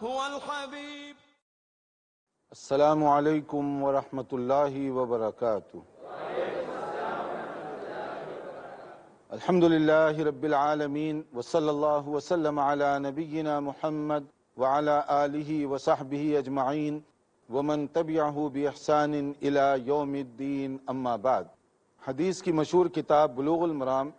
هو الحبيب. السلام علیکم ورحمۃ اللہ وبرکاتہ. الحمد للہ رب العالمین وصلی اللہ وسلم علی نبینا محمد وعلی آلہ وصحبہ اجمعین ومن تبعہ باحسان الی یوم الدین. اما بعد. حدیث کی مشہور کتاب بلوغ المرام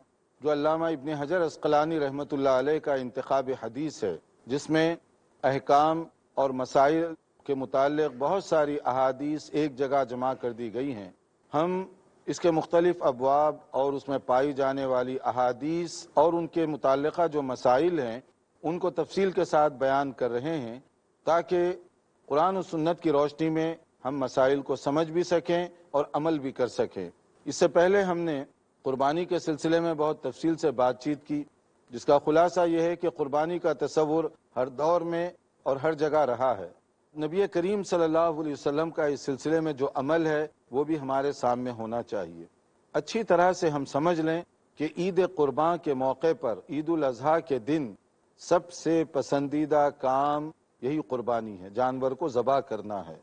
جو علامہ ابن حجر عسقلانی رحمۃ اللہ علیہ کا انتخاب حدیث ہے، جس میں احکام اور مسائل کے متعلق بہت ساری احادیث ایک جگہ جمع کر دی گئی ہیں، ہم اس کے مختلف ابواب اور اس میں پائی جانے والی احادیث اور ان کے متعلقہ جو مسائل ہیں ان کو تفصیل کے ساتھ بیان کر رہے ہیں تاکہ قرآن و سنت کی روشنی میں ہم مسائل کو سمجھ بھی سکیں اور عمل بھی کر سکیں. اس سے پہلے ہم نے قربانی کے سلسلے میں بہت تفصیل سے بات چیت کی، جس کا خلاصہ یہ ہے کہ قربانی کا تصور ہر دور میں اور ہر جگہ رہا ہے. نبی کریم صلی اللہ علیہ وسلم کا اس سلسلے میں جو عمل ہے وہ بھی ہمارے سامنے ہونا چاہیے. اچھی طرح سے ہم سمجھ لیں کہ عید قربان کے موقع پر، عید الاضحیٰ کے دن، سب سے پسندیدہ کام یہی قربانی ہے، جانور کو ذبح کرنا ہے.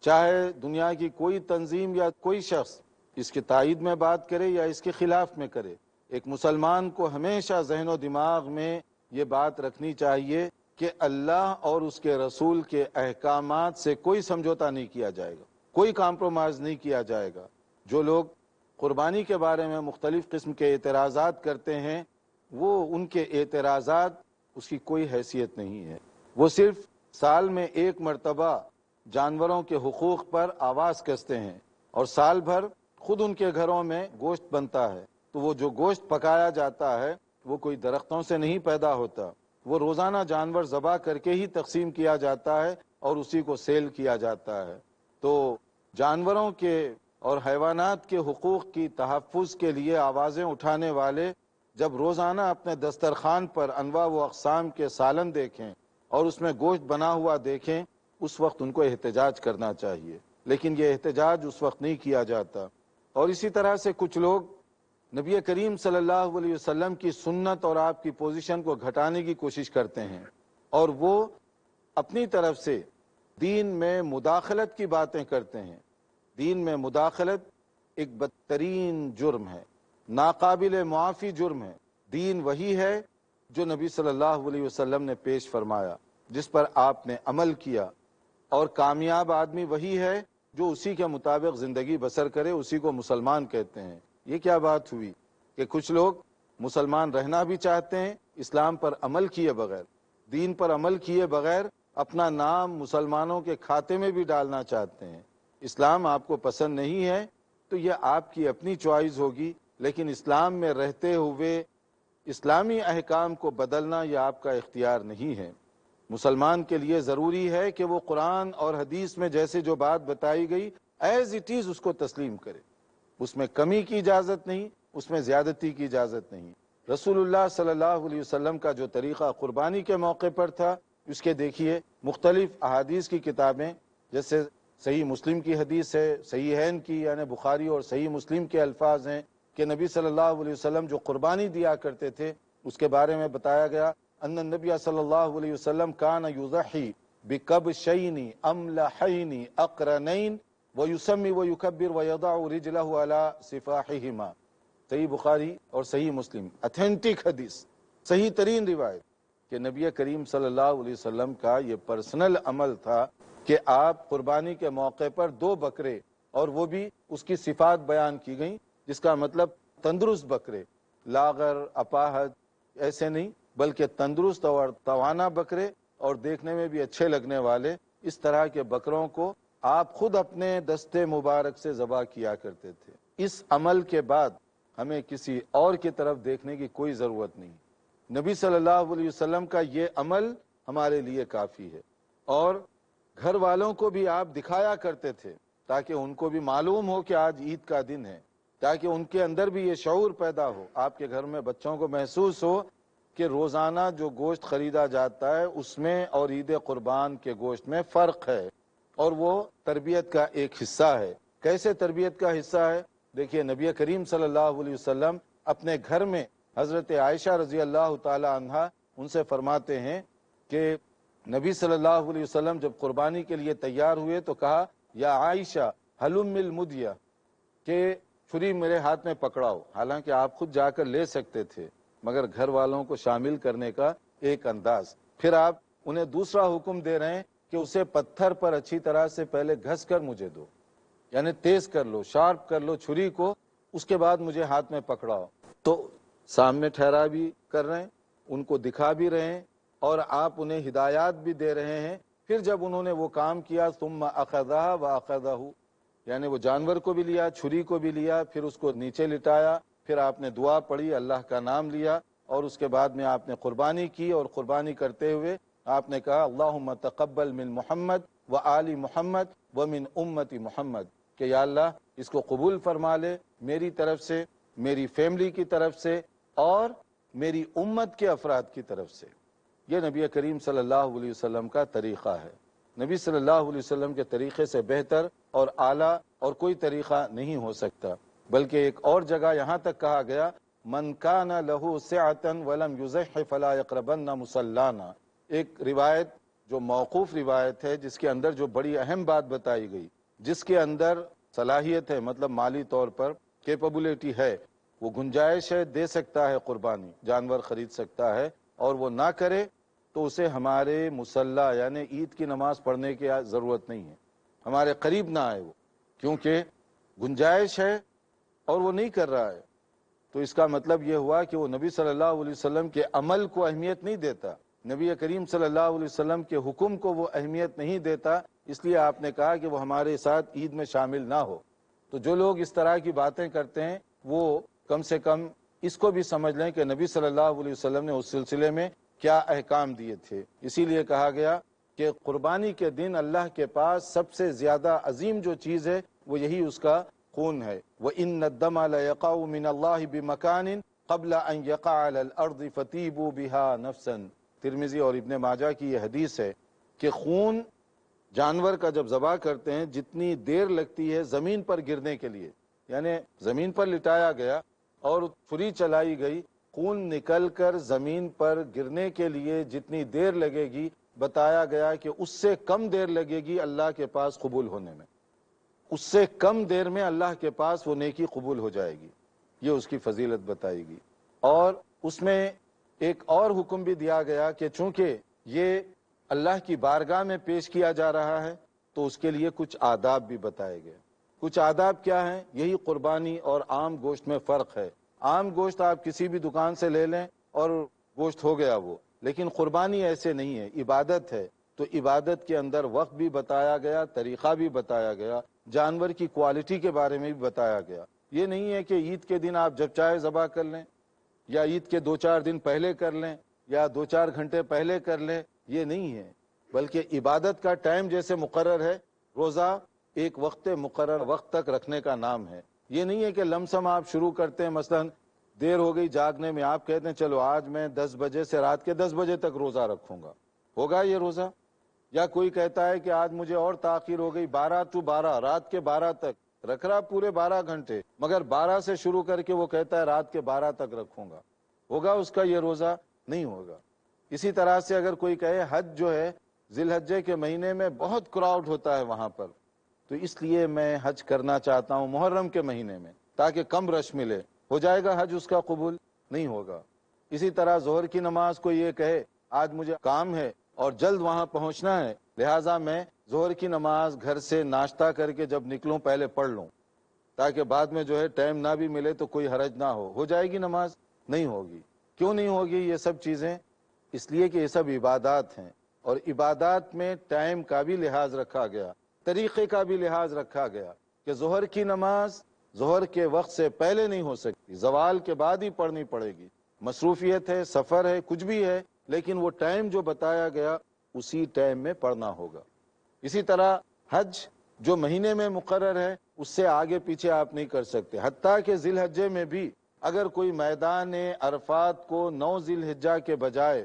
چاہے دنیا کی کوئی تنظیم یا کوئی شخص اس کی تائید میں بات کرے یا اس کے خلاف میں کرے، ایک مسلمان کو ہمیشہ ذہن و دماغ میں یہ بات رکھنی چاہیے کہ اللہ اور اس کے رسول کے احکامات سے کوئی سمجھوتا نہیں کیا جائے گا، کوئی کمپرومائز نہیں کیا جائے گا. جو لوگ قربانی کے بارے میں مختلف قسم کے اعتراضات کرتے ہیں، وہ ان کے اعتراضات اس کی کوئی حیثیت نہیں ہے. وہ صرف سال میں ایک مرتبہ جانوروں کے حقوق پر آواز کستے ہیں اور سال بھر خود ان کے گھروں میں گوشت بنتا ہے. تو وہ جو گوشت پکایا جاتا ہے وہ کوئی درختوں سے نہیں پیدا ہوتا، وہ روزانہ جانور ذبح کر کے ہی تقسیم کیا جاتا ہے اور اسی کو سیل کیا جاتا ہے. تو جانوروں کے اور حیوانات کے حقوق کی تحفظ کے لیے آوازیں اٹھانے والے جب روزانہ اپنے دسترخوان پر انواع و اقسام کے سالن دیکھیں اور اس میں گوشت بنا ہوا دیکھیں، اس وقت ان کو احتجاج کرنا چاہیے. لیکن یہ احتجاج اس وقت نہیں کیا جاتا. اور اسی طرح سے کچھ لوگ نبی کریم صلی اللہ علیہ وسلم کی سنت اور آپ کی پوزیشن کو گھٹانے کی کوشش کرتے ہیں، اور وہ اپنی طرف سے دین میں مداخلت کی باتیں کرتے ہیں. دین میں مداخلت ایک بدترین جرم ہے، ناقابل معافی جرم ہے. دین وہی ہے جو نبی صلی اللہ علیہ وسلم نے پیش فرمایا، جس پر آپ نے عمل کیا، اور کامیاب آدمی وہی ہے جو اسی کے مطابق زندگی بسر کرے، اسی کو مسلمان کہتے ہیں. یہ کیا بات ہوئی کہ کچھ لوگ مسلمان رہنا بھی چاہتے ہیں اسلام پر عمل کیے بغیر، دین پر عمل کیے بغیر اپنا نام مسلمانوں کے کھاتے میں بھی ڈالنا چاہتے ہیں. اسلام آپ کو پسند نہیں ہے تو یہ آپ کی اپنی چوائس ہوگی، لیکن اسلام میں رہتے ہوئے اسلامی احکام کو بدلنا یہ آپ کا اختیار نہیں ہے. مسلمان کے لیے ضروری ہے کہ وہ قرآن اور حدیث میں جیسے جو بات بتائی گئی ایز اٹ از اس کو تسلیم کرے، اس میں کمی کی اجازت نہیں، اس میں زیادتی کی اجازت نہیں. رسول اللہ صلی اللہ علیہ وسلم کا جو طریقہ قربانی کے موقع پر تھا، اس کے دیکھیے مختلف احادیث کی کتابیں، جیسے صحیح مسلم کی حدیث ہے، صحیحین کی یعنی بخاری اور صحیح مسلم کے الفاظ ہیں کہ نبی صلی اللہ علیہ وسلم جو قربانی دیا کرتے تھے اس کے بارے میں بتایا گیا ان النبی صلی اللہ علیہ وسلم کان یضحی بکبشین املحین اقرنین ویسمی ویکبر ویضع رجلہ علی صفاحہما. صحیح بخاری اور صحیح مسلم، اتھینٹک حدیث، صحیح ترین روایت کہ نبی کریم صلی اللہ علیہ وسلم کا یہ پرسنل عمل تھا کہ آپ قربانی کے موقع پر 2 بکرے، اور وہ بھی اس کی صفات بیان کی گئیں، جس کا مطلب تندرست بکرے، لاغر اپاہج ایسے نہیں، بلکہ تندرست اور توانا بکرے اور دیکھنے میں بھی اچھے لگنے والے، اس طرح کے بکروں کو آپ خود اپنے دستے مبارک سے ذبح کیا کرتے تھے. اس عمل کے بعد ہمیں کسی اور کی طرف دیکھنے کی کوئی ضرورت نہیں. نبی صلی اللہ علیہ وسلم کا یہ عمل ہمارے لیے کافی ہے. اور گھر والوں کو بھی آپ دکھایا کرتے تھے تاکہ ان کو بھی معلوم ہو کہ آج عید کا دن ہے، تاکہ ان کے اندر بھی یہ شعور پیدا ہو. آپ کے گھر میں بچوں کو محسوس ہو کہ روزانہ جو گوشت خریدا جاتا ہے اس میں اور عید قربان کے گوشت میں فرق ہے، اور وہ تربیت کا ایک حصہ ہے. کیسے تربیت کا حصہ ہے؟ دیکھیے نبی کریم صلی اللہ علیہ وسلم اپنے گھر میں حضرت عائشہ رضی اللہ تعالی عنہا ان سے فرماتے ہیں کہ نبی صلی اللہ علیہ وسلم جب قربانی کے لیے تیار ہوئے تو کہا یا عائشہ حلم المدیہ، کہ چھری میرے ہاتھ میں پکڑاؤ۔ حالانکہ آپ خود جا کر لے سکتے تھے، مگر گھر والوں کو شامل کرنے کا ایک انداز۔ پھر آپ انہیں دوسرا حکم دے رہے ہیں کہ اسے پتھر پر اچھی طرح سے پہلے گھس کر مجھے دو، یعنی تیز کر لو، شارپ کر لو چھری کو، اس کے بعد مجھے ہاتھ میں پکڑاؤ۔ تو سامنے ٹھہرا بھی کر رہے ہیں، ان کو دکھا بھی رہے ہیں، اور آپ انہیں ہدایات بھی دے رہے ہیں۔ پھر جب انہوں نے وہ کام کیا ثم اخذها واخذہ، یعنی وہ جانور کو بھی لیا، چھری کو بھی لیا، پھر اس کو نیچے لٹایا، پھر آپ نے دعا پڑھی، اللہ کا نام لیا، اور اس کے بعد میں آپ نے قربانی کی، اور قربانی کرتے ہوئے آپ نے کہا اللہم تقبل من محمد و آل محمد و من امت محمد، کہ یا اللہ اس کو قبول فرما لے میری طرف سے، میری فیملی کی طرف سے، اور میری امت کے افراد کی طرف سے۔ یہ نبی کریم صلی اللہ علیہ وسلم کا طریقہ ہے۔ نبی صلی اللہ علیہ وسلم کے طریقے سے بہتر اور اعلیٰ اور کوئی طریقہ نہیں ہو سکتا۔ بلکہ ایک اور جگہ یہاں تک کہا گیا من کان لہ سعۃ ولم یضح فلا یقربن مصلانا، ایک روایت جو موقوف روایت ہے، جس کے اندر جو بڑی اہم بات بتائی گئی، جس کے اندر صلاحیت ہے، مطلب مالی طور پر کیپبلٹی ہے، وہ گنجائش ہے، دے سکتا ہے قربانی، جانور خرید سکتا ہے، اور وہ نہ کرے تو اسے ہمارے مصلی یعنی عید کی نماز پڑھنے کی ضرورت نہیں ہے، ہمارے قریب نہ آئے وہ، کیونکہ گنجائش ہے اور وہ نہیں کر رہا ہے۔ تو اس کا مطلب یہ ہوا کہ وہ نبی صلی اللہ علیہ وسلم کے عمل کو اہمیت نہیں دیتا، نبی کریم صلی اللہ علیہ وسلم کے حکم کو وہ اہمیت نہیں دیتا، اس لیے آپ نے کہا کہ وہ ہمارے ساتھ عید میں شامل نہ ہو۔ تو جو لوگ اس طرح کی باتیں کرتے ہیں وہ کم سے کم اس کو بھی سمجھ لیں کہ نبی صلی اللہ علیہ وسلم نے اس سلسلے میں کیا احکام دیے تھے۔ اسی لیے کہا گیا کہ قربانی کے دن اللہ کے پاس سب سے زیادہ عظیم جو چیز ہے وہ یہی اس کا خون ہے۔ وَإِنَّ الدَّمَ لَيَقَعُ مِنَ اللَّهِ بِمَكَانٍ قَبْلَ أَنْ يَقَعَ عَلَى الْأَرْضِ فَطِيبُوا بِهَا نَفْسًا، ترمذی اور ابن ماجہ کی یہ حدیث ہے کہ خون جانور کا جب ذبح کرتے ہیں جتنی دیر لگتی ہے زمین پر گرنے کے لیے، یعنی زمین پر لٹایا گیا اور چھری چلائی گئی، خون نکل کر زمین پر گرنے کے لیے جتنی دیر لگے گی، بتایا گیا کہ اس سے کم دیر لگے گی اللہ کے پاس قبول ہونے میں، اس سے کم دیر میں اللہ کے پاس وہ نیکی قبول ہو جائے گی۔ یہ اس کی فضیلت بتائی گئی۔ اور اس میں ایک اور حکم بھی دیا گیا کہ چونکہ یہ اللہ کی بارگاہ میں پیش کیا جا رہا ہے تو اس کے لیے کچھ آداب بھی بتائے گئے۔ کچھ آداب کیا ہیں؟ یہی قربانی اور عام گوشت میں فرق ہے۔ عام گوشت آپ کسی بھی دکان سے لے لیں اور گوشت ہو گیا وہ، لیکن قربانی ایسے نہیں ہے، عبادت ہے، تو عبادت کے اندر وقت بھی بتایا گیا، طریقہ بھی بتایا گیا، جانور کی کوالٹی کے بارے میں بھی بتایا گیا۔ یہ نہیں ہے کہ عید کے دن آپ جب چاہے ذبح کر لیں، یا عید کے 2-4 دن پہلے کر لیں، یا 2-4 گھنٹے پہلے کر لیں، یہ نہیں ہے، بلکہ عبادت کا ٹائم جیسے مقرر ہے، روزہ ایک وقت مقرر وقت تک رکھنے کا نام ہے۔ یہ نہیں ہے کہ لمسم آپ شروع کرتے ہیں، مثلا دیر ہو گئی جاگنے میں، آپ کہتے ہیں چلو آج میں 10 بجے سے رات کے 10 بجے تک روزہ رکھوں گا، ہوگا یہ روزہ؟ یا کوئی کہتا ہے کہ آج مجھے اور تاخیر ہو گئی 12 to 12، رات کے 12 تک رکھ رہا پورے 12 گھنٹے، مگر 12 سے شروع کر کے وہ کہتا ہے رات کے 12 تک رکھوں گا، ہوگا اس کا یہ روزہ؟ نہیں ہوگا۔ اسی طرح سے اگر کوئی کہے حج جو ہے ذی الحجہ کے مہینے میں بہت کراؤڈ ہوتا ہے وہاں پر، تو اس لیے میں حج کرنا چاہتا ہوں محرم کے مہینے میں تاکہ کم رش ملے، ہو جائے گا حج اس کا قبول؟ نہیں ہوگا۔ اسی طرح ظہر کی نماز کو یہ کہے آج مجھے کام ہے اور جلد وہاں پہنچنا ہے، لہٰذا میں ظہر کی نماز گھر سے ناشتہ کر کے جب نکلوں پہلے پڑھ لوں تاکہ بعد میں جو ہے ٹائم نہ بھی ملے تو کوئی حرج نہ ہو جائے گی نماز؟ نہیں ہوگی۔ کیوں نہیں ہوگی یہ سب چیزیں؟ اس لیے کہ یہ سب عبادات ہیں، اور عبادات میں ٹائم کا بھی لحاظ رکھا گیا، طریقے کا بھی لحاظ رکھا گیا کہ ظہر کی نماز ظہر کے وقت سے پہلے نہیں ہو سکتی، زوال کے بعد ہی پڑھنی پڑے گی، مصروفیت ہے، سفر ہے، کچھ بھی ہے، لیکن وہ ٹائم جو بتایا گیا اسی ٹائم میں پڑھنا ہوگا۔ اسی طرح حج جو مہینے میں مقرر ہے اس سے آگے پیچھے آپ نہیں کر سکتے، حتیٰ کہ ذی الحجہ میں بھی اگر کوئی میدان عرفات کو 9 ذی الحجہ کے بجائے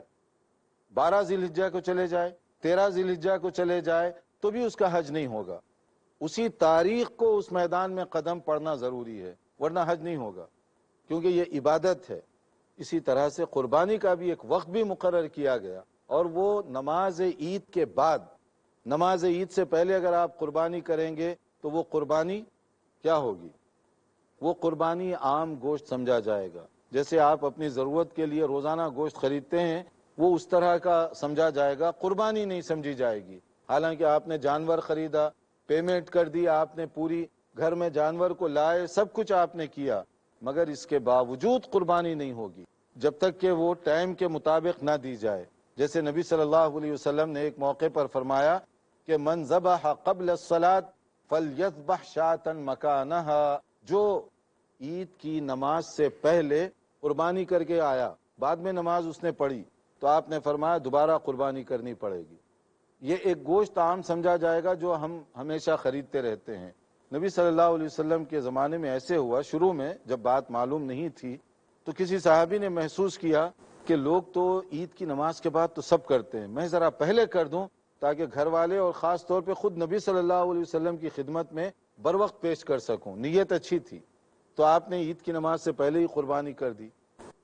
12 ذی الحجہ کو چلے جائے، 13 ذی الحجہ کو چلے جائے تو بھی اس کا حج نہیں ہوگا۔ اسی تاریخ کو اس میدان میں قدم پڑنا ضروری ہے، ورنہ حج نہیں ہوگا، کیونکہ یہ عبادت ہے۔ اسی طرح سے قربانی کا بھی ایک وقت بھی مقرر کیا گیا اور وہ نماز عید کے بعد، نماز عید سے پہلے اگر آپ قربانی کریں گے تو وہ قربانی کیا ہوگی؟ وہ قربانی عام گوشت سمجھا جائے گا۔ جیسے آپ اپنی ضرورت کے لیے روزانہ گوشت خریدتے ہیں، وہ اس طرح کا سمجھا جائے گا، قربانی نہیں سمجھی جائے گی۔ حالانکہ آپ نے جانور خریدا، پیمنٹ کر دی، آپ نے پوری گھر میں جانور کو لائے، سب کچھ آپ نے کیا، مگر اس کے باوجود قربانی نہیں ہوگی جب تک کہ وہ ٹائم کے مطابق نہ دی جائے۔ جیسے نبی صلی اللہ علیہ وسلم نے ایک موقع پر فرمایا کہ من ذبح قبل الصلاۃ فلیذبح شاۃ مکانہا، جو عید کی نماز سے پہلے قربانی کر کے آیا، بعد میں نماز اس نے پڑھی، تو آپ نے فرمایا دوبارہ قربانی کرنی پڑے گی۔ یہ ایک گوشت عام سمجھا جائے گا جو ہم ہمیشہ خریدتے رہتے ہیں۔ نبی صلی اللہ علیہ وسلم کے زمانے میں ایسے ہوا، شروع میں جب بات معلوم نہیں تھی تو کسی صحابی نے محسوس کیا کہ لوگ تو عید کی نماز کے بعد تو سب کرتے ہیں، میں ذرا پہلے کر دوں تاکہ گھر والے اور خاص طور پہ خود نبی صلی اللہ علیہ وسلم کی خدمت میں بر وقت پیش کر سکوں۔ نیت اچھی تھی، تو آپ نے عید کی نماز سے پہلے ہی قربانی کر دی۔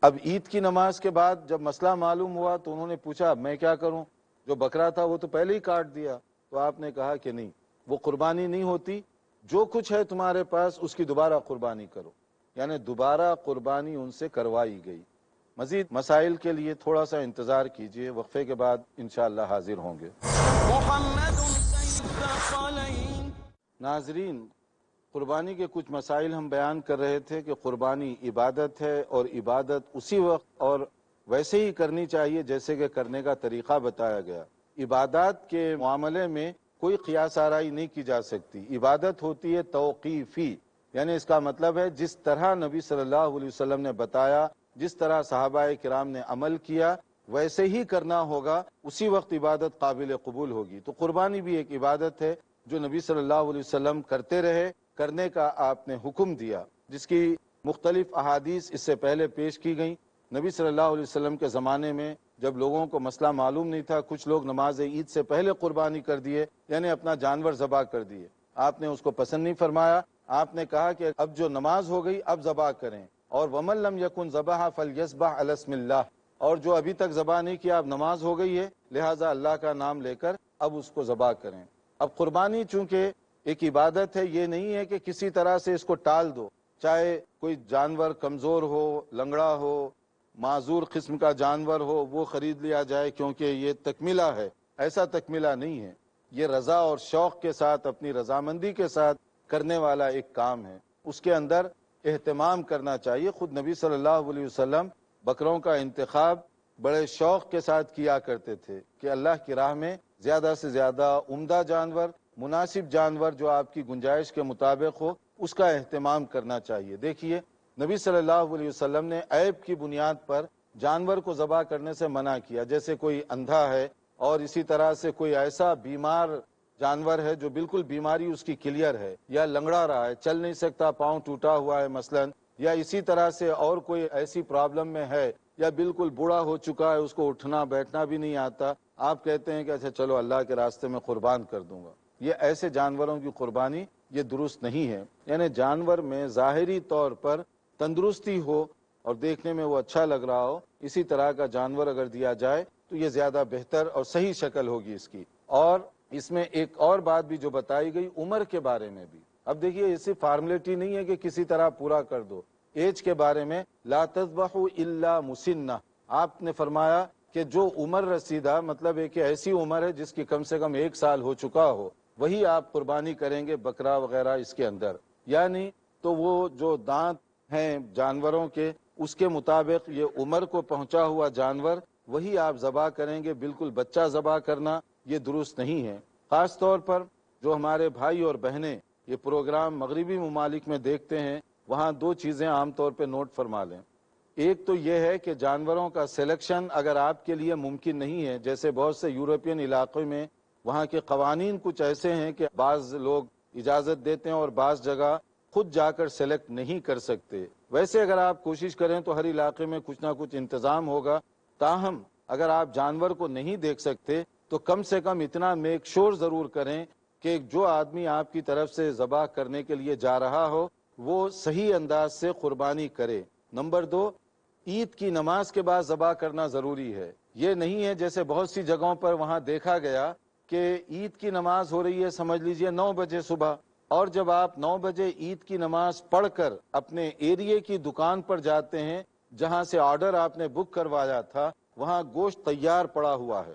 اب عید کی نماز کے بعد جب مسئلہ معلوم ہوا تو انہوں نے پوچھا میں کیا کروں، جو بکرا تھا وہ تو پہلے ہی کاٹ دیا۔ تو آپ نے کہا کہ نہیں، وہ قربانی نہیں ہوتی، جو کچھ ہے تمہارے پاس اس کی دوبارہ قربانی کرو، یعنی دوبارہ قربانی ان سے کروائی گئی۔ مزید مسائل کے لیے تھوڑا سا انتظار کیجئے، وقفے کے بعد انشاءاللہ حاضر ہوں گے۔ ناظرین، قربانی کے کچھ مسائل ہم بیان کر رہے تھے کہ قربانی عبادت ہے، اور عبادت اسی وقت اور ویسے ہی کرنی چاہیے جیسے کہ کرنے کا طریقہ بتایا گیا۔ عبادات کے معاملے میں کوئی قیاس آرائی نہیں کی جا سکتی۔ عبادت ہوتی ہے توقیفی، یعنی اس کا مطلب ہے جس طرح نبی صلی اللہ علیہ وسلم نے بتایا، جس طرح صحابہ کرام نے عمل کیا، ویسے ہی کرنا ہوگا، اسی وقت عبادت قابل قبول ہوگی۔ تو قربانی بھی ایک عبادت ہے جو نبی صلی اللہ علیہ وسلم کرتے رہے، کرنے کا آپ نے حکم دیا، جس کی مختلف احادیث اس سے پہلے پیش کی گئیں۔ نبی صلی اللہ علیہ وسلم کے زمانے میں جب لوگوں کو مسئلہ معلوم نہیں تھا، کچھ لوگ نماز عید سے پہلے قربانی کر دیے، یعنی اپنا جانور ذبح کر دیے۔ آپ نے اس کو پسند نہیں فرمایا، آپ نے کہا کہ اب جو نماز ہو گئی اب ذبح کریں، اور وَمَن لَّمْ يَكُنْ ذَبَحَ فَلْيَذْبَحْ عَلَى اسْمِ اللَّهِ، اور جو ابھی تک ذبح نہیں کیا، اب نماز ہو گئی ہے، لہٰذا اللہ کا نام لے کر اب اس کو ذبح کریں۔ اب قربانی چونکہ ایک عبادت ہے، یہ نہیں ہے کہ کسی طرح سے اس کو ٹال دو، چاہے کوئی جانور کمزور ہو، لنگڑا ہو، معذور قسم کا جانور ہو، وہ خرید لیا جائے کیونکہ یہ تکملہ ہے۔ ایسا تکملہ نہیں ہے، یہ رضا اور شوق کے ساتھ، اپنی رضامندی کے ساتھ کرنے والا ایک کام ہے، اس کے اندر اہتمام کرنا چاہیے۔ خود نبی صلی اللہ علیہ وسلم بکروں کا انتخاب بڑے شوق کے ساتھ کیا کرتے تھے کہ اللہ کی راہ میں زیادہ سے زیادہ عمدہ جانور، مناسب جانور جو آپ کی گنجائش کے مطابق ہو، اس کا اہتمام کرنا چاہیے۔ دیکھیے نبی صلی اللہ علیہ وسلم نے عیب کی بنیاد پر جانور کو ذبح کرنے سے منع کیا، جیسے کوئی اندھا ہے اور اسی طرح سے کوئی ایسا بیمار جانور ہے جو بالکل بیماری اس کی کلیئر ہے، یا لنگڑا رہا ہے، چل نہیں سکتا، پاؤں ٹوٹا ہوا ہے مثلا، یا اسی طرح سے اور کوئی ایسی پرابلم میں ہے، یا بالکل بوڑھا ہو چکا ہے، اس کو اٹھنا بیٹھنا بھی نہیں آتا، آپ کہتے ہیں کہ اچھا چلو اللہ کے راستے میں قربان کر دوں گا۔ یہ ایسے جانوروں کی قربانی یہ درست نہیں ہے۔ یعنی جانور میں ظاہری طور پر تندرستی ہو اور دیکھنے میں وہ اچھا لگ رہا ہو، اسی طرح کا جانور اگر دیا جائے تو یہ زیادہ بہتر اور صحیح شکل ہوگی اس کی۔ اور اس میں ایک اور بات بھی جو بتائی گئی عمر کے بارے میں بھی، اب دیکھیے یہ صرف فارمیلٹی نہیں ہے کہ کسی طرح پورا کر دو، ایج کے بارے میں لا تذبحوا الا مسنہ، آپ نے فرمایا کہ جو عمر رسیدہ، مطلب ہے کہ ایسی عمر ہے جس کی کم سے کم 1 سال ہو چکا ہو، وہی آپ قربانی کریں گے، بکرا وغیرہ اس کے اندر، یعنی تو وہ جو دانت ہیں جانوروں کے اس کے مطابق یہ عمر کو پہنچا ہوا جانور وہی آپ ذبح کریں گے۔ بالکل بچہ ذبح کرنا یہ درست نہیں ہے۔ خاص طور پر جو ہمارے بھائی اور بہنیں یہ پروگرام مغربی ممالک میں دیکھتے ہیں، وہاں 2 چیزیں عام طور پہ نوٹ فرما لیں۔ ایک تو یہ ہے کہ جانوروں کا سلیکشن اگر آپ کے لیے ممکن نہیں ہے، جیسے بہت سے یورپین علاقے میں وہاں کے قوانین کچھ ایسے ہیں کہ بعض لوگ اجازت دیتے ہیں اور بعض جگہ خود جا کر سلیکٹ نہیں کر سکتے۔ ویسے اگر آپ کوشش کریں تو ہر علاقے میں کچھ نہ کچھ انتظام ہوگا، تاہم اگر آپ جانور کو نہیں دیکھ سکتے تو کم سے کم اتنا میک شور ضرور کریں کہ جو آدمی آپ کی طرف سے ذبح کرنے کے لیے جا رہا ہو وہ صحیح انداز سے قربانی کرے۔ نمبر 2، عید کی نماز کے بعد ذبح کرنا ضروری ہے، یہ نہیں ہے جیسے بہت سی جگہوں پر وہاں دیکھا گیا کہ عید کی نماز ہو رہی ہے سمجھ لیجئے 9 بجے صبح، اور جب آپ 9 بجے عید کی نماز پڑھ کر اپنے ایریے کی دکان پر جاتے ہیں جہاں سے آرڈر آپ نے بک کروایا تھا، وہاں گوشت تیار پڑا ہوا ہے۔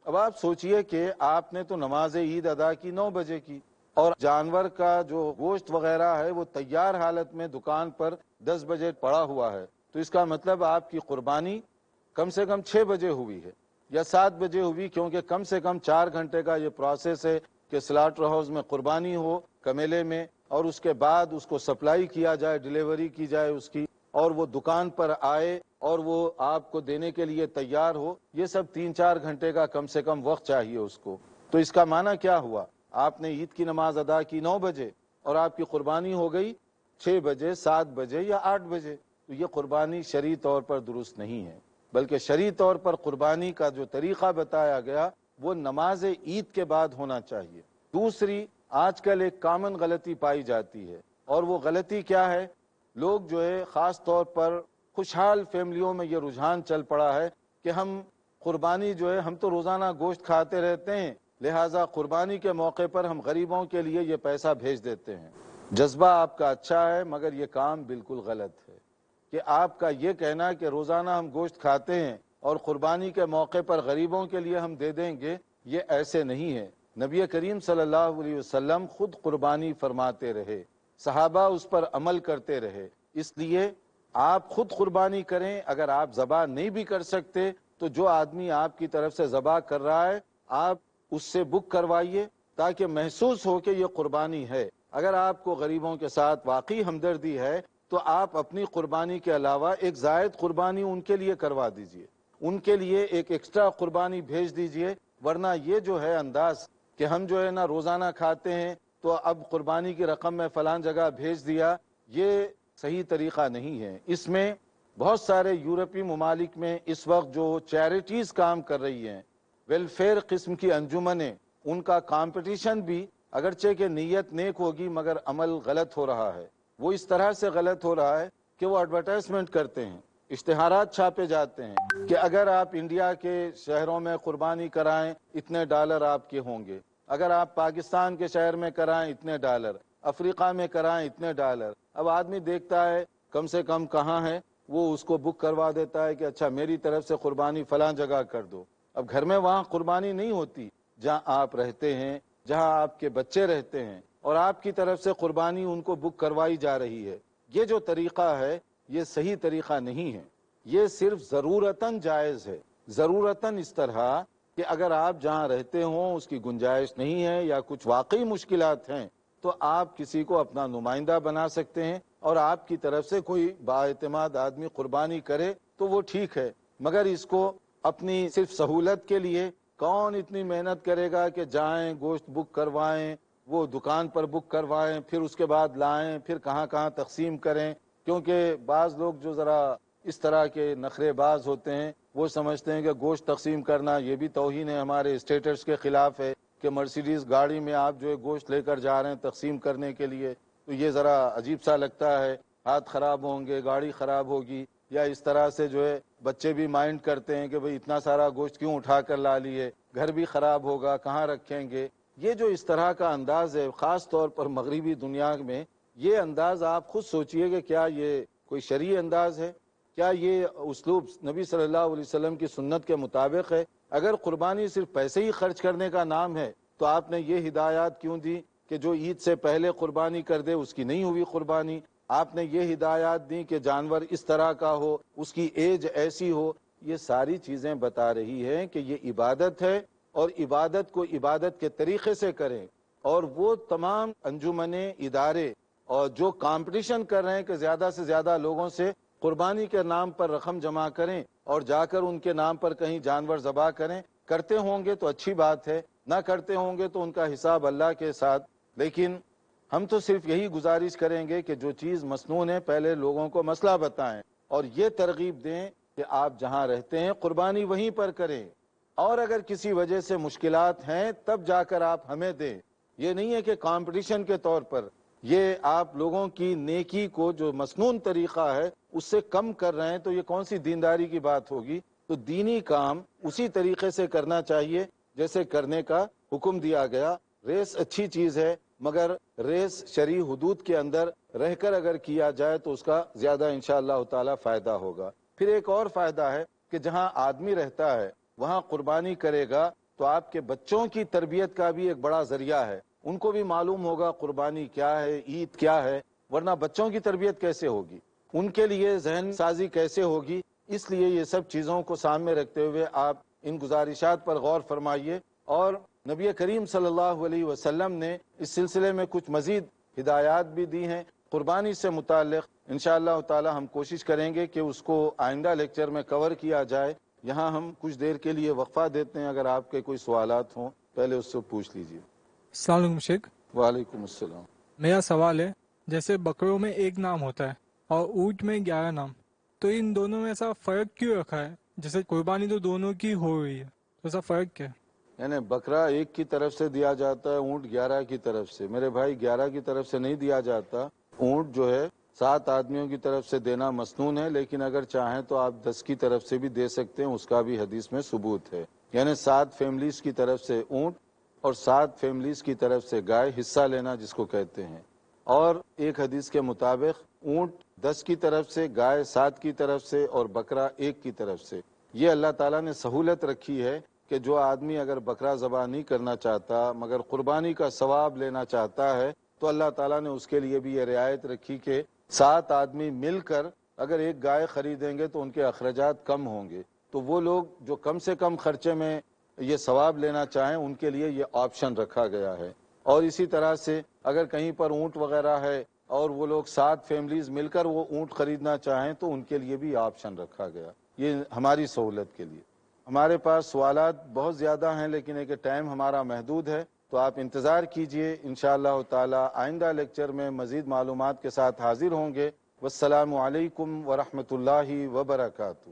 اب آپ سوچئے کہ آپ نے تو نماز عید ادا کی 9 بجے کی، اور جانور کا جو گوشت وغیرہ ہے وہ تیار حالت میں دکان پر 10 بجے پڑا ہوا ہے، تو اس کا مطلب آپ کی قربانی کم سے کم 6 بجے ہوئی ہے یا 7 بجے ہوئی، کیونکہ کم سے کم 4 گھنٹے کا یہ پروسیس ہے کہ سلاٹر ہاؤس میں قربانی ہو کمیلے میں، اور اس کے بعد اس کو سپلائی کیا جائے، ڈیلیوری کی جائے اس کی، اور وہ دکان پر آئے اور وہ آپ کو دینے کے لیے تیار ہو۔ یہ سب 3-4 گھنٹے کا کم سے کم وقت چاہیے اس کو۔ تو اس کا معنی کیا ہوا؟ آپ نے عید کی نماز ادا کی 9 بجے اور آپ کی قربانی ہو گئی 6 بجے، 7 بجے یا 8 بجے۔ تو یہ قربانی شرعی طور پر درست نہیں ہے، بلکہ شرعی طور پر قربانی کا جو طریقہ بتایا گیا وہ نماز عید کے بعد ہونا چاہیے۔ دوسری، آج کل ایک کامن غلطی پائی جاتی ہے، اور وہ غلطی کیا ہے؟ لوگ جو ہے خاص طور پر خوشحال فیملیوں میں یہ رجحان چل پڑا ہے کہ ہم قربانی جو ہے، ہم تو روزانہ گوشت کھاتے رہتے ہیں، لہٰذا قربانی کے موقع پر ہم غریبوں کے لیے یہ پیسہ بھیج دیتے ہیں۔ جذبہ آپ کا اچھا ہے، مگر یہ کام بالکل غلط ہے کہ آپ کا یہ کہنا کہ روزانہ ہم گوشت کھاتے ہیں اور قربانی کے موقع پر غریبوں کے لیے ہم دے دیں گے، یہ ایسے نہیں ہے۔ نبی کریم صلی اللہ علیہ وسلم خود قربانی فرماتے رہے، صحابہ اس پر عمل کرتے رہے، اس لیے آپ خود قربانی کریں۔ اگر آپ ذبح نہیں بھی کر سکتے تو جو آدمی آپ کی طرف سے ذبح کر رہا ہے آپ اس سے بک کروائیے تاکہ محسوس ہو کہ یہ قربانی ہے۔ اگر آپ کو غریبوں کے ساتھ واقعی ہمدردی ہے تو آپ اپنی قربانی کے علاوہ ایک زائد قربانی ان کے لیے کروا دیجئے، ان کے لیے ایک ایکسٹرا قربانی بھیج دیجئے۔ ورنہ یہ جو ہے انداز کہ ہم جو ہے نا روزانہ کھاتے ہیں تو اب قربانی کی رقم میں فلان جگہ بھیج دیا، یہ صحیح طریقہ نہیں ہے۔ اس میں بہت سارے یورپی ممالک میں اس وقت جو چیریٹیز کام کر رہی ہیں، ویلفیئر قسم کی انجمنیں، ان کا کمپٹیشن بھی اگرچہ کہ نیت نیک ہوگی مگر عمل غلط ہو رہا ہے۔ وہ اس طرح سے غلط ہو رہا ہے کہ وہ ایڈورٹائزمنٹ کرتے ہیں، اشتہارات چھاپے جاتے ہیں کہ اگر آپ انڈیا کے شہروں میں قربانی کرائیں اتنے ڈالر آپ کے ہوں گے، اگر آپ پاکستان کے شہر میں کرائیں اتنے ڈالر، افریقہ میں کرائیں اتنے ڈالر۔ اب آدمی دیکھتا ہے کم سے کم کہاں ہے، وہ اس کو بک کروا دیتا ہے کہ اچھا میری طرف سے قربانی فلاں جگہ کر دو۔ اب گھر میں وہاں قربانی نہیں ہوتی جہاں آپ رہتے ہیں، جہاں آپ کے بچے رہتے ہیں، اور آپ کی طرف سے قربانی ان کو بک کروائی جا رہی ہے۔ یہ جو طریقہ ہے یہ صحیح طریقہ نہیں ہے، یہ صرف ضرورتاً جائز ہے، ضرورتاً اس طرح کہ اگر آپ جہاں رہتے ہوں اس کی گنجائش نہیں ہے یا کچھ واقعی مشکلات ہیں تو آپ کسی کو اپنا نمائندہ بنا سکتے ہیں اور آپ کی طرف سے کوئی بااعتماد آدمی قربانی کرے تو وہ ٹھیک ہے، مگر اس کو اپنی صرف سہولت کے لیے کون اتنی محنت کرے گا کہ جائیں گوشت بک کروائیں، وہ دکان پر بک کروائیں، پھر اس کے بعد لائیں، پھر کہاں کہاں تقسیم کریں۔ کیونکہ بعض لوگ جو ذرا اس طرح کے نخرے باز ہوتے ہیں وہ سمجھتے ہیں کہ گوشت تقسیم کرنا یہ بھی توہین ہے، ہمارے اسٹیٹس کے خلاف ہے کہ مرسیڈیز گاڑی میں آپ جو ہے گوشت لے کر جا رہے ہیں تقسیم کرنے کے لیے، تو یہ ذرا عجیب سا لگتا ہے، ہاتھ خراب ہوں گے، گاڑی خراب ہوگی، یا اس طرح سے جو ہے بچے بھی مائنڈ کرتے ہیں کہ بھئی اتنا سارا گوشت کیوں اٹھا کر لا لیے، گھر بھی خراب ہوگا، کہاں رکھیں گے۔ یہ جو اس طرح کا انداز ہے خاص طور پر مغربی دنیا میں، یہ انداز آپ خود سوچئے کہ کیا یہ کوئی شرعی انداز ہے؟ کیا یہ اسلوب نبی صلی اللہ علیہ وسلم کی سنت کے مطابق ہے؟ اگر قربانی صرف پیسے ہی خرچ کرنے کا نام ہے تو آپ نے یہ ہدایات کیوں دی کہ جو عید سے پہلے قربانی کر دے اس کی نہیں ہوئی قربانی؟ آپ نے یہ ہدایات دی کہ جانور اس طرح کا ہو، اس کی ایج ایسی ہو۔ یہ ساری چیزیں بتا رہی ہیں کہ یہ عبادت ہے، اور عبادت کو عبادت کے طریقے سے کریں۔ اور وہ تمام انجمنیں، ادارے اور جو کمپٹیشن کر رہے ہیں کہ زیادہ سے زیادہ لوگوں سے قربانی کے نام پر رقم جمع کریں اور جا کر ان کے نام پر کہیں جانور ذبح کریں، کرتے ہوں گے تو اچھی بات ہے، نہ کرتے ہوں گے تو ان کا حساب اللہ کے ساتھ۔ لیکن ہم تو صرف یہی گزارش کریں گے کہ جو چیز مسنون ہے پہلے لوگوں کو مسئلہ بتائیں اور یہ ترغیب دیں کہ آپ جہاں رہتے ہیں قربانی وہیں پر کریں، اور اگر کسی وجہ سے مشکلات ہیں تب جا کر آپ ہمیں دیں۔ یہ نہیں ہے کہ کمپٹیشن کے طور پر یہ آپ لوگوں کی نیکی کو جو مسنون طریقہ ہے اس سے کم کر رہے ہیں، تو یہ کون سی دینداری کی بات ہوگی؟ تو دینی کام اسی طریقے سے کرنا چاہیے جیسے کرنے کا حکم دیا گیا۔ ریس اچھی چیز ہے، مگر ریس شرعی حدود کے اندر رہ کر اگر کیا جائے تو اس کا زیادہ انشاءاللہ تعالی فائدہ ہوگا۔ پھر ایک اور فائدہ ہے کہ جہاں آدمی رہتا ہے وہاں قربانی کرے گا تو آپ کے بچوں کی تربیت کا بھی ایک بڑا ذریعہ ہے، ان کو بھی معلوم ہوگا قربانی کیا ہے، عید کیا ہے، ورنہ بچوں کی تربیت کیسے ہوگی، ان کے لیے ذہن سازی کیسے ہوگی۔ اس لیے یہ سب چیزوں کو سامنے رکھتے ہوئے آپ ان گزارشات پر غور فرمائیے، اور نبی کریم صلی اللہ علیہ وسلم نے اس سلسلے میں کچھ مزید ہدایات بھی دی ہیں قربانی سے متعلق۔ انشاءاللہ تعالی ہم کوشش کریں گے کہ اس کو آئندہ لیکچر میں کور کیا جائے۔ یہاں ہم کچھ دیر کے لیے وقفہ دیتے ہیں، اگر آپ کے کوئی سوالات ہوں پہلے اس سے پوچھ لیجیے۔ السلام علیکم شیخ، وعلیکم السلام۔ میرا سوال ہے جیسے بکروں میں ایک نام ہوتا ہے اور اونٹ میں 11 نام، تو ان دونوں میں ایسا فرق کیوں رکھا ہے؟ جیسے قربانی تو دونوں کی ہو رہی ہے، تو ایسا فرق کیا ہے؟ یعنی بکرا ایک کی طرف سے دیا جاتا ہے، اونٹ 11 کی طرف سے۔ میرے بھائی 11 کی طرف سے نہیں دیا جاتا، اونٹ جو ہے 7 آدمیوں کی طرف سے دینا مسنون ہے، لیکن اگر چاہیں تو آپ 10 کی طرف سے بھی دے سکتے ہیں، اس کا بھی حدیث میں ثبوت ہے۔ یعنی 7 فیملیز کی طرف سے اونٹ اور 7 فیملیز کی طرف سے گائے، حصہ لینا جس کو کہتے ہیں۔ اور ایک حدیث کے مطابق اونٹ 10 کی طرف سے، گائے 7 کی طرف سے اور بکرا 1 کی طرف سے۔ یہ اللہ تعالیٰ نے سہولت رکھی ہے کہ جو آدمی اگر بکرا ذبح نہیں کرنا چاہتا مگر قربانی کا ثواب لینا چاہتا ہے تو اللہ تعالیٰ نے اس کے لیے بھی یہ رعایت رکھی کہ 7 آدمی مل کر اگر ایک گائے خریدیں گے تو ان کے اخراجات کم ہوں گے، تو وہ لوگ جو کم سے کم خرچے میں یہ ثواب لینا چاہیں ان کے لیے یہ آپشن رکھا گیا ہے۔ اور اسی طرح سے اگر کہیں پر اونٹ وغیرہ ہے اور وہ لوگ 7 فیملیز مل کر وہ اونٹ خریدنا چاہیں تو ان کے لیے بھی آپشن رکھا گیا، یہ ہماری سہولت کے لیے۔ ہمارے پاس سوالات بہت زیادہ ہیں لیکن ایک ٹائم ہمارا محدود ہے، تو آپ انتظار کیجئے، انشاءاللہ تعالی آئندہ لیکچر میں مزید معلومات کے ساتھ حاضر ہوں گے۔ والسلام علیکم ورحمۃ اللہ وبرکاتہ۔